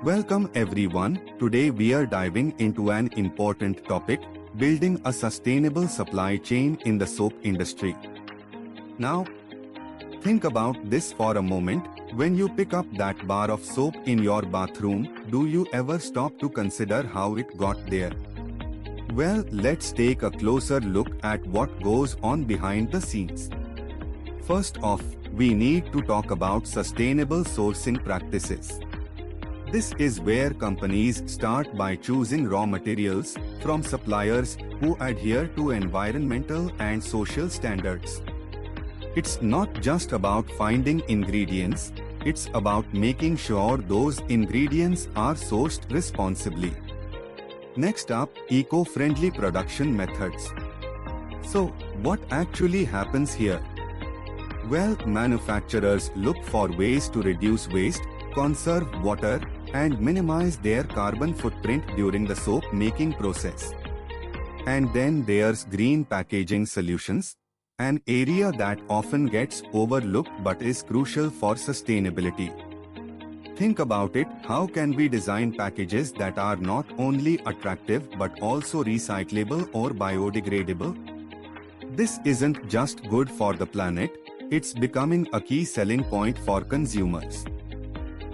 Welcome everyone. Today we are diving into an important topic, building a sustainable supply chain in the soap industry. Now, think about this for a moment. When you pick up that bar of soap in your bathroom, do you ever stop to consider how it got there? Well, let's take a closer look at what goes on behind the scenes. First off, we need to talk about sustainable sourcing practices. This is where companies start by choosing raw materials from suppliers who adhere to environmental and social standards. It's not just about finding ingredients, it's about making sure those ingredients are sourced responsibly. Next up, eco-friendly production methods. So, what actually happens here? Well, manufacturers look for ways to reduce waste, conserve water, and minimize their carbon footprint during the soap making process. And then there's green packaging solutions, an area that often gets overlooked but is crucial for sustainability. Think about it, how can we design packages that are not only attractive but also recyclable or biodegradable? This isn't just good for the planet, it's becoming a key selling point for consumers.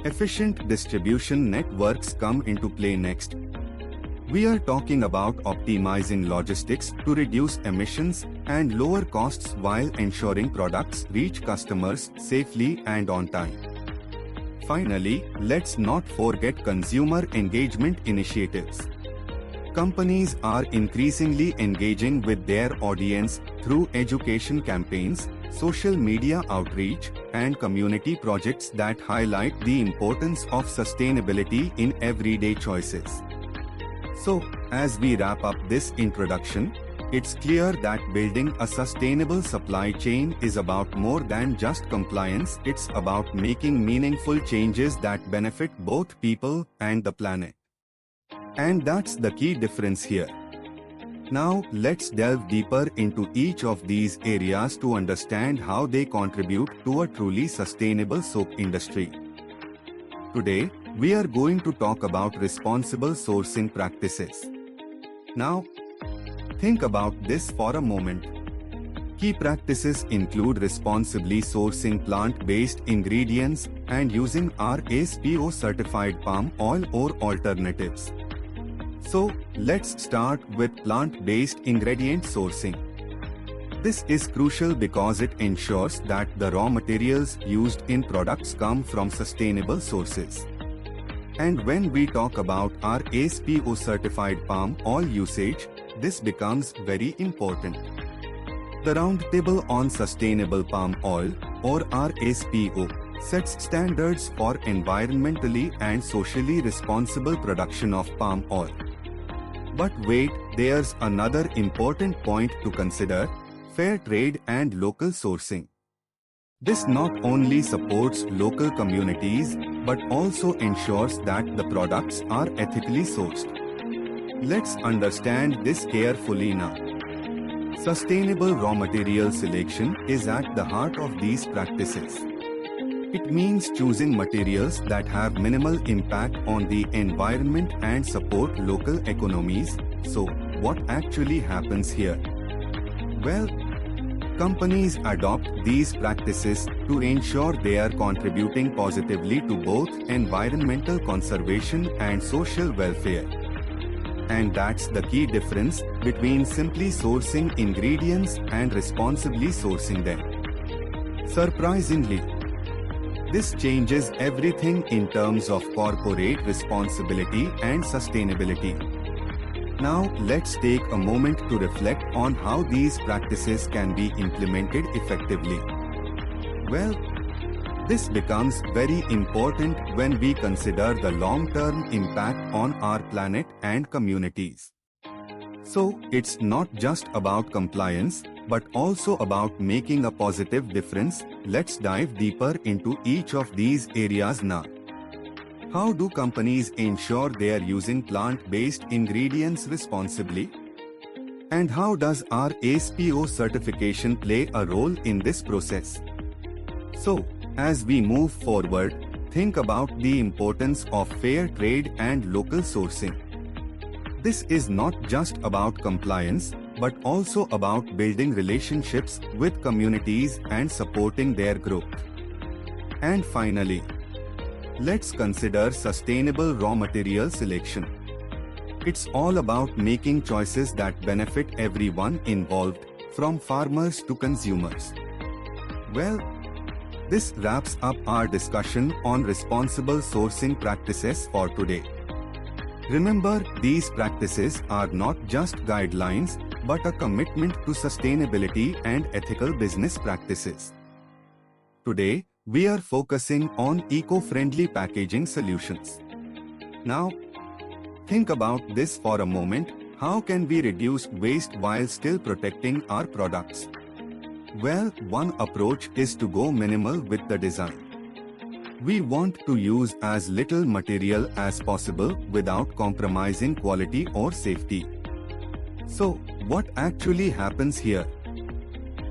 Efficient distribution networks come into play next. We are talking about optimizing logistics to reduce emissions and lower costs while ensuring products reach customers safely and on time. Finally, let's not forget consumer engagement initiatives. Companies are increasingly engaging with their audience through education campaigns, social media outreach, and community projects that highlight the importance of sustainability in everyday choices. So, as we wrap up this introduction, it's clear that building a sustainable supply chain is about more than just compliance, it's about making meaningful changes that benefit both people and the planet. And that's the key difference here. Now, let's delve deeper into each of these areas to understand how they contribute to a truly sustainable soap industry. Today, we are going to talk about responsible sourcing practices. Now, think about this for a moment. Key practices include responsibly sourcing plant-based ingredients and using RSPO certified palm oil or alternatives. So, let's start with plant-based ingredient sourcing. This is crucial because it ensures that the raw materials used in products come from sustainable sources. And when we talk about RSPO certified palm oil usage, this becomes very important. The Roundtable on Sustainable Palm Oil, or RSPO, sets standards for environmentally and socially responsible production of palm oil. But wait, there's another important point to consider: fair trade and local sourcing. This not only supports local communities, but also ensures that the products are ethically sourced. Let's understand this carefully now. Sustainable raw material selection is at the heart of these practices. It means choosing materials that have minimal impact on the environment and support local economies. So, what actually happens here? Well, companies adopt these practices to ensure they are contributing positively to both environmental conservation and social welfare. And that's the key difference between simply sourcing ingredients and responsibly sourcing them. Surprisingly, this changes everything in terms of corporate responsibility and sustainability. Now, let's take a moment to reflect on how these practices can be implemented effectively. Well, this becomes very important when we consider the long-term impact on our planet and communities. So, it's not just about compliance, but also about making a positive difference. Let's dive deeper into each of these areas now. How do companies ensure they are using plant-based ingredients responsibly? And how does RSPO certification play a role in this process? So, as we move forward, think about the importance of fair trade and local sourcing. This is not just about compliance, but also about building relationships with communities and supporting their growth. And finally, let's consider sustainable raw material selection. It's all about making choices that benefit everyone involved, from farmers to consumers. Well, this wraps up our discussion on responsible sourcing practices for today. Remember, these practices are not just guidelines, but a commitment to sustainability and ethical business practices. Today, we are focusing on eco-friendly packaging solutions. Now, think about this for a moment. How can we reduce waste while still protecting our products? Well, one approach is to go minimal with the design. We want to use as little material as possible without compromising quality or safety. So, what actually happens here?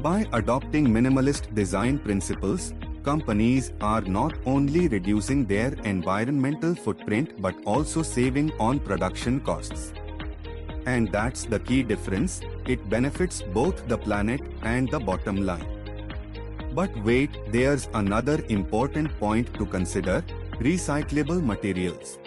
By adopting minimalist design principles, companies are not only reducing their environmental footprint but also saving on production costs. And that's the key difference. It benefits both the planet and the bottom line. But wait, there's another important point to consider: recyclable materials.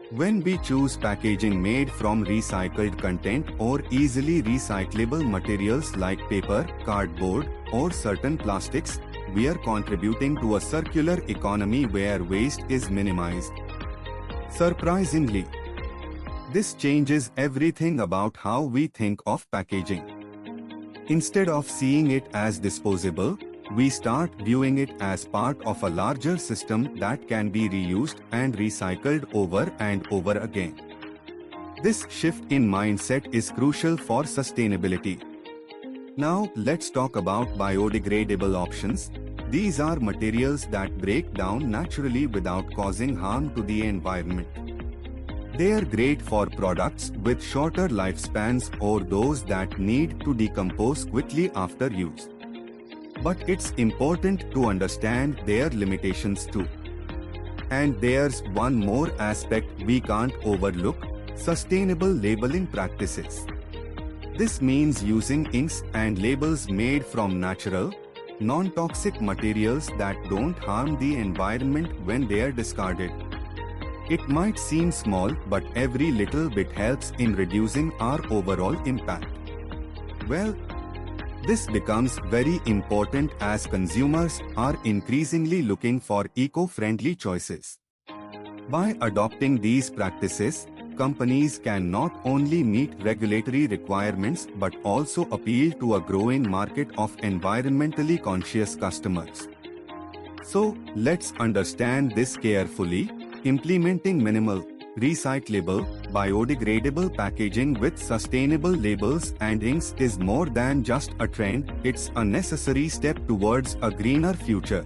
When we choose packaging made from recycled content or easily recyclable materials like paper, cardboard, or certain plastics, we are contributing to a circular economy where waste is minimized. Surprisingly, this changes everything about how we think of packaging. Instead of seeing it as disposable, we start viewing it as part of a larger system that can be reused and recycled over and over again. This shift in mindset is crucial for sustainability. Now, let's talk about biodegradable options. These are materials that break down naturally without causing harm to the environment. They are great for products with shorter lifespans or those that need to decompose quickly after use. But it's important to understand their limitations too. And there's one more aspect we can't overlook: sustainable labeling practices. This means using inks and labels made from natural, non-toxic materials that don't harm the environment when they are discarded. It might seem small, but every little bit helps in reducing our overall impact. Well, this becomes very important as consumers are increasingly looking for eco-friendly choices. By adopting these practices, companies can not only meet regulatory requirements but also appeal to a growing market of environmentally conscious customers. So, let's understand this carefully. Implementing minimal, recyclable, biodegradable packaging with sustainable labels and inks is more than just a trend, it's a necessary step towards a greener future.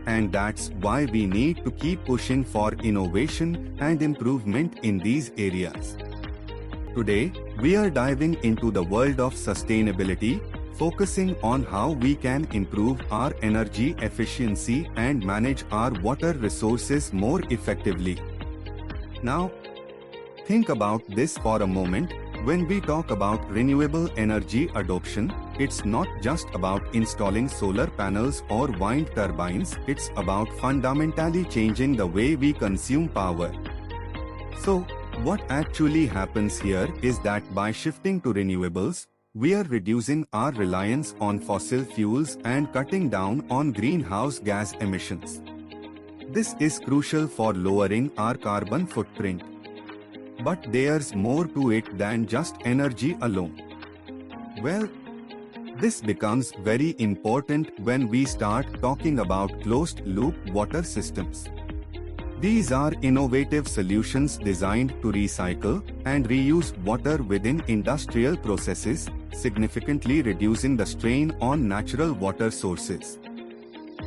And that's why we need to keep pushing for innovation and improvement in these areas. Today, we are diving into the world of sustainability, focusing on how we can improve our energy efficiency and manage our water resources more effectively. Now, think about this for a moment. When we talk about renewable energy adoption, it's not just about installing solar panels or wind turbines, it's about fundamentally changing the way we consume power. So, what actually happens here is that by shifting to renewables, we are reducing our reliance on fossil fuels and cutting down on greenhouse gas emissions. This is crucial for lowering our carbon footprint. But there's more to it than just energy alone. Well, this becomes very important when we start talking about closed-loop water systems. These are innovative solutions designed to recycle and reuse water within industrial processes, significantly reducing the strain on natural water sources.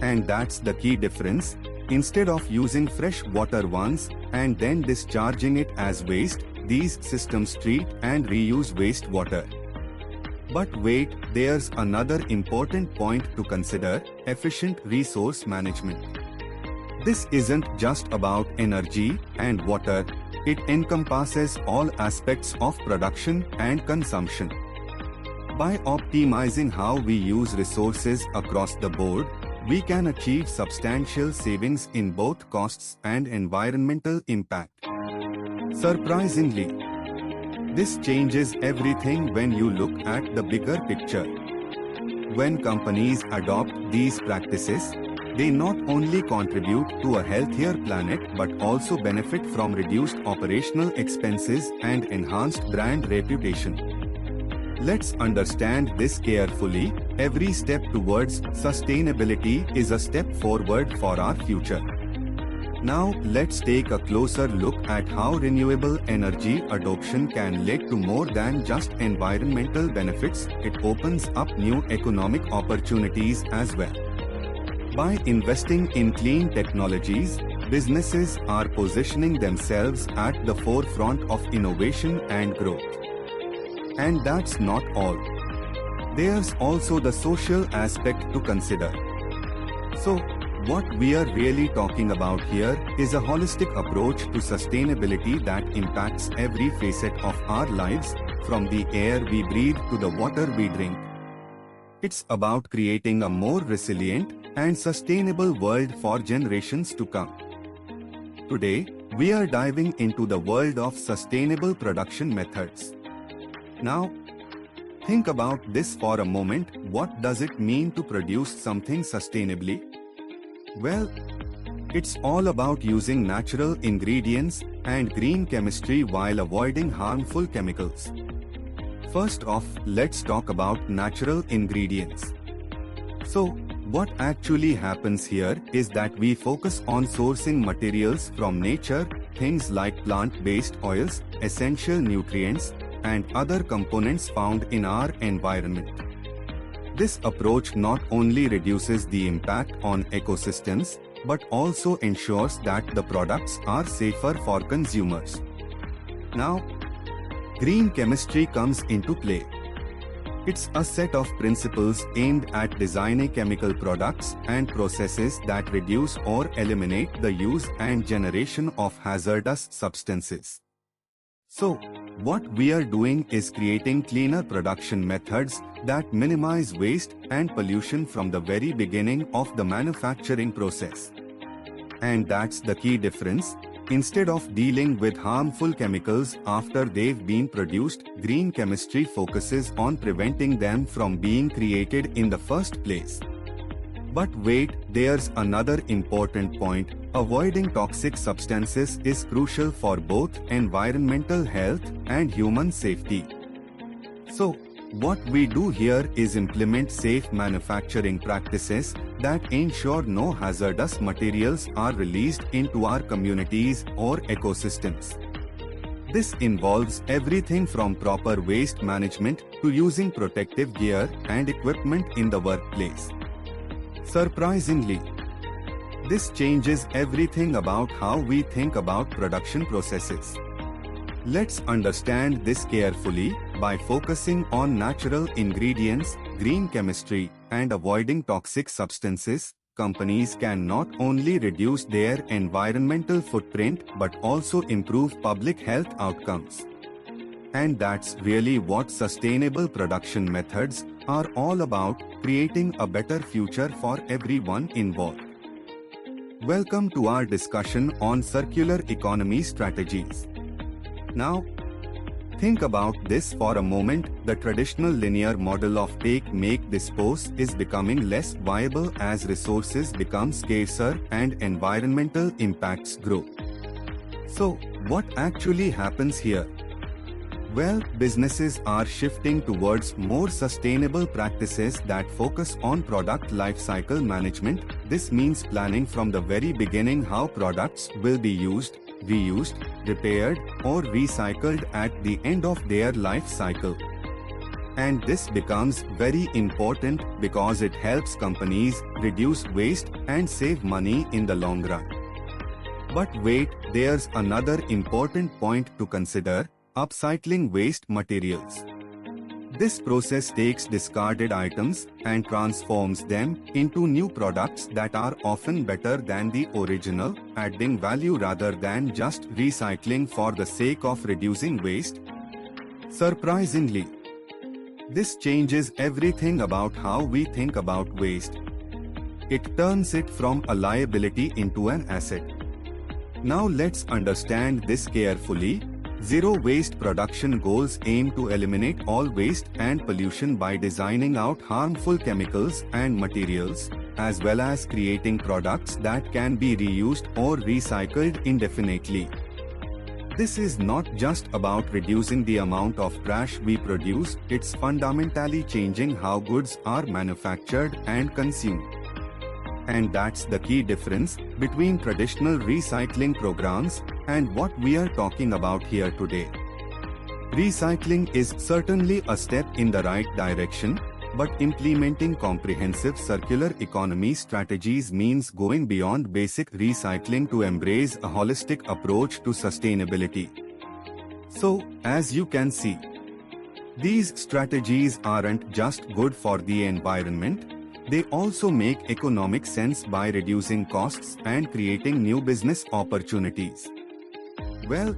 And that's the key difference. Instead of using fresh water once and then discharging it as waste, these systems treat and reuse wastewater. But wait, there's another important point to consider: efficient resource management. This isn't just about energy and water, it encompasses all aspects of production and consumption. By optimizing how we use resources across the board, we can achieve substantial savings in both costs and environmental impact. Surprisingly, this changes everything when you look at the bigger picture. When companies adopt these practices, they not only contribute to a healthier planet but also benefit from reduced operational expenses and enhanced brand reputation. Let's understand this carefully. Every step towards sustainability is a step forward for our future. Now, let's take a closer look at how renewable energy adoption can lead to more than just environmental benefits. It opens up new economic opportunities as well. By investing in clean technologies, businesses are positioning themselves at the forefront of innovation and growth. And that's not all. There's also the social aspect to consider. So, what we are really talking about here is a holistic approach to sustainability that impacts every facet of our lives, from the air we breathe to the water we drink. It's about creating a more resilient and sustainable world for generations to come. Today, we are diving into the world of sustainable production methods. Now, think about this for a moment. What does it mean to produce something sustainably? Well, it's all about using natural ingredients and green chemistry while avoiding harmful chemicals. First off, let's talk about natural ingredients. So, what actually happens here is that we focus on sourcing materials from nature, things like plant-based oils, essential nutrients, and other components found in our environment. This approach not only reduces the impact on ecosystems, but also ensures that the products are safer for consumers. Now, green chemistry comes into play. It's a set of principles aimed at designing chemical products and processes that reduce or eliminate the use and generation of hazardous substances. So, what we are doing is creating cleaner production methods that minimize waste and pollution from the very beginning of the manufacturing process. And that's the key difference. Instead of dealing with harmful chemicals after they've been produced, green chemistry focuses on preventing them from being created in the first place. But wait, there's another important point. Avoiding toxic substances is crucial for both environmental health and human safety. So, what we do here is implement safe manufacturing practices that ensure no hazardous materials are released into our communities or ecosystems. This involves everything from proper waste management to using protective gear and equipment in the workplace. Surprisingly, this changes everything about how we think about production processes. Let's understand this carefully. By focusing on natural ingredients, green chemistry, and avoiding toxic substances, companies can not only reduce their environmental footprint but also improve public health outcomes. And that's really what sustainable production methods are all about, creating a better future for everyone involved. Welcome to our discussion on circular economy strategies. Now, think about this for a moment. The traditional linear model of take, make, dispose is becoming less viable as resources become scarcer and environmental impacts grow. So, what actually happens here? Well, businesses are shifting towards more sustainable practices that focus on product lifecycle management. This means planning from the very beginning how products will be used, reused, repaired, or recycled at the end of their life cycle. And this becomes very important because it helps companies reduce waste and save money in the long run. But wait, there's another important point to consider: upcycling waste materials. This process takes discarded items and transforms them into new products that are often better than the original, adding value rather than just recycling for the sake of reducing waste. Surprisingly, this changes everything about how we think about waste. It turns it from a liability into an asset. Now let's understand this carefully. Zero waste production goals aim to eliminate all waste and pollution by designing out harmful chemicals and materials, as well as creating products that can be reused or recycled indefinitely. This is not just about reducing the amount of trash we produce, it's fundamentally changing how goods are manufactured and consumed. And that's the key difference between traditional recycling programs and what we are talking about here today. Recycling is certainly a step in the right direction, but implementing comprehensive circular economy strategies means going beyond basic recycling to embrace a holistic approach to sustainability. So, as you can see, these strategies aren't just good for the environment, they also make economic sense by reducing costs and creating new business opportunities. Well,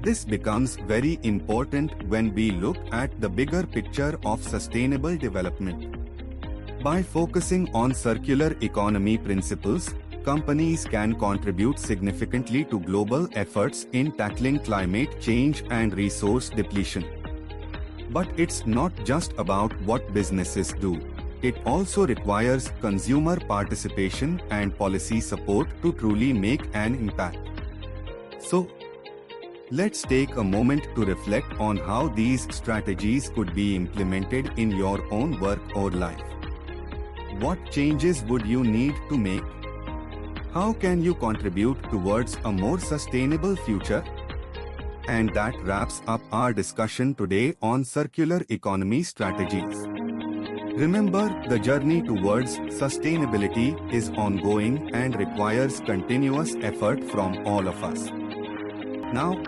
this becomes very important when we look at the bigger picture of sustainable development. By focusing on circular economy principles, companies can contribute significantly to global efforts in tackling climate change and resource depletion. But it's not just about what businesses do. It also requires consumer participation and policy support to truly make an impact. So, let's take a moment to reflect on how these strategies could be implemented in your own work or life. What changes would you need to make? How can you contribute towards a more sustainable future? And that wraps up our discussion today on circular economy strategies. Remember, the journey towards sustainability is ongoing and requires continuous effort from all of us. Now,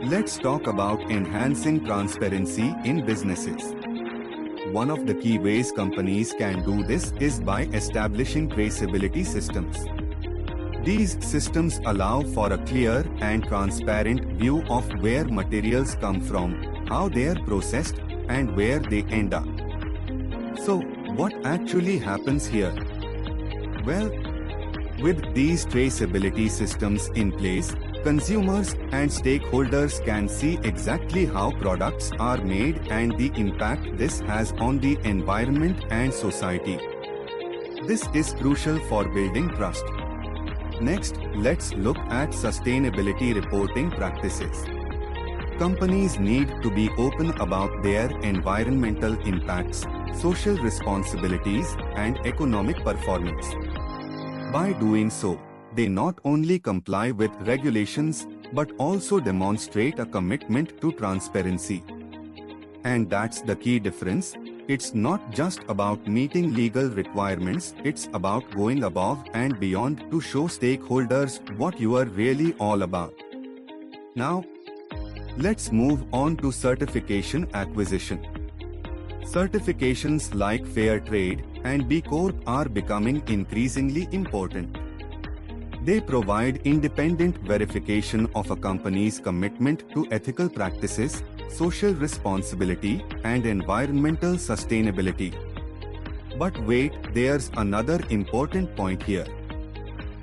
let's talk about enhancing transparency in businesses. One of the key ways companies can do this is by establishing traceability systems. These systems allow for a clear and transparent view of where materials come from, how they are processed, and where they end up. So, what actually happens here? Well, with these traceability systems in place, consumers and stakeholders can see exactly how products are made and the impact this has on the environment and society. This is crucial for building trust. Next, let's look at sustainability reporting practices. Companies need to be open about their environmental impacts, social responsibilities, and economic performance. By doing so, they not only comply with regulations but also demonstrate a commitment to transparency. And that's the key difference. It's not just about meeting legal requirements, it's about going above and beyond to show stakeholders what you are really all about. Now, let's move on to certification acquisition. Certifications like Fair Trade and B Corp are becoming increasingly important. They provide independent verification of a company's commitment to ethical practices, social responsibility, and environmental sustainability. But wait, there's another important point here.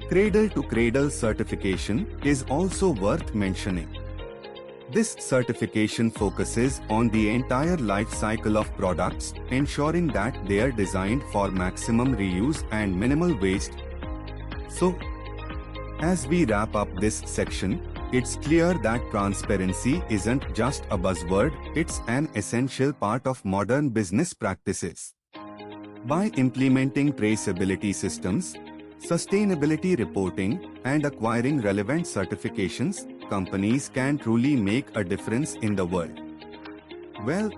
Cradle-to-cradle certification is also worth mentioning. This certification focuses on the entire life cycle of products, ensuring that they are designed for maximum reuse and minimal waste. So, as we wrap up this section, it's clear that transparency isn't just a buzzword, it's an essential part of modern business practices. By implementing traceability systems, sustainability reporting, and acquiring relevant certifications, companies can truly make a difference in the world. Well,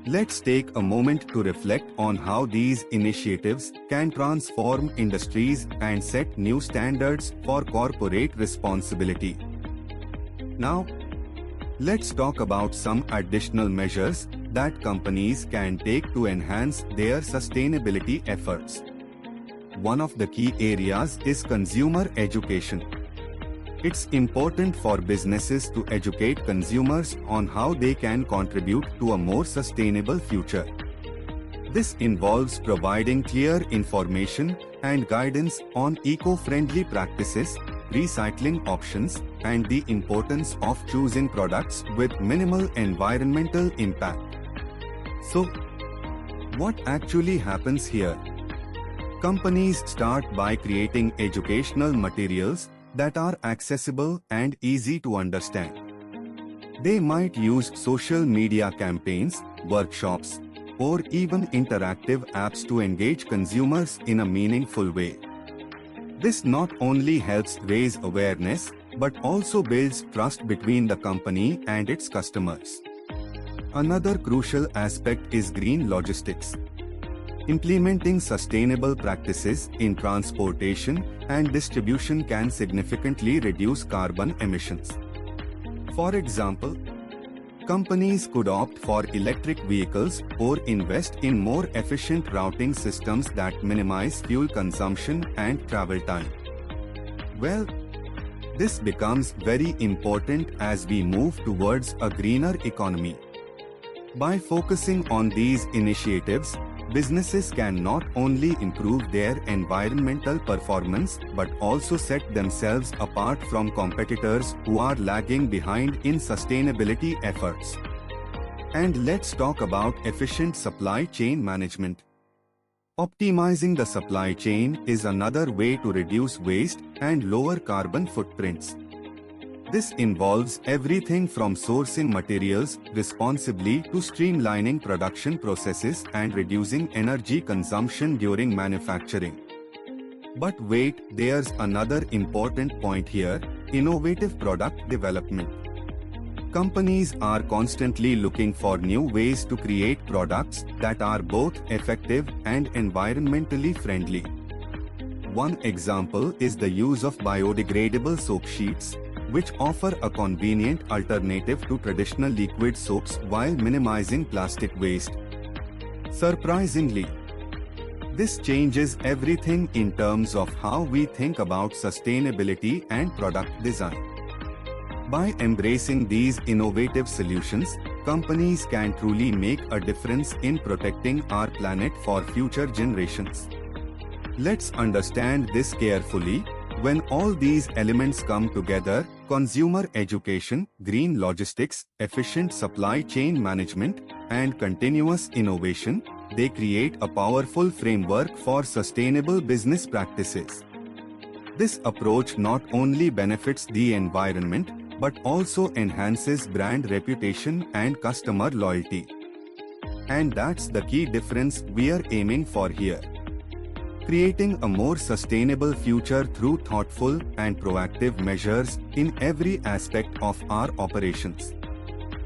let's take a moment to reflect on how these initiatives can transform industries and set new standards for corporate responsibility. Now, let's talk about some additional measures that companies can take to enhance their sustainability efforts. One of the key areas is consumer education. It's important for businesses to educate consumers on how they can contribute to a more sustainable future. This involves providing clear information and guidance on eco-friendly practices, recycling options, and the importance of choosing products with minimal environmental impact. So, what actually happens here? Companies start by creating educational materials that are accessible and easy to understand. They might use social media campaigns, workshops, or even interactive apps to engage consumers in a meaningful way. This not only helps raise awareness, but also builds trust between the company and its customers. Another crucial aspect is green logistics. Implementing sustainable practices in transportation and distribution can significantly reduce carbon emissions. For example, companies could opt for electric vehicles or invest in more efficient routing systems that minimize fuel consumption and travel time. Well, this becomes very important as we move towards a greener economy. By focusing on these initiatives, businesses can not only improve their environmental performance but also set themselves apart from competitors who are lagging behind in sustainability efforts. And let's talk about efficient supply chain management. Optimizing the supply chain is another way to reduce waste and lower carbon footprints. This involves everything from sourcing materials responsibly to streamlining production processes and reducing energy consumption during manufacturing. But wait, there's another important point here: innovative product development. Companies are constantly looking for new ways to create products that are both effective and environmentally friendly. One example is the use of biodegradable soap sheets, which offer a convenient alternative to traditional liquid soaps while minimizing plastic waste. Surprisingly, this changes everything in terms of how we think about sustainability and product design. By embracing these innovative solutions, companies can truly make a difference in protecting our planet for future generations. Let's understand this carefully. When all these elements come together, consumer education, green logistics, efficient supply chain management, and continuous innovation, they create a powerful framework for sustainable business practices. This approach not only benefits the environment, but also enhances brand reputation and customer loyalty. And that's the key difference we are aiming for here. Creating a more sustainable future through thoughtful and proactive measures in every aspect of our operations.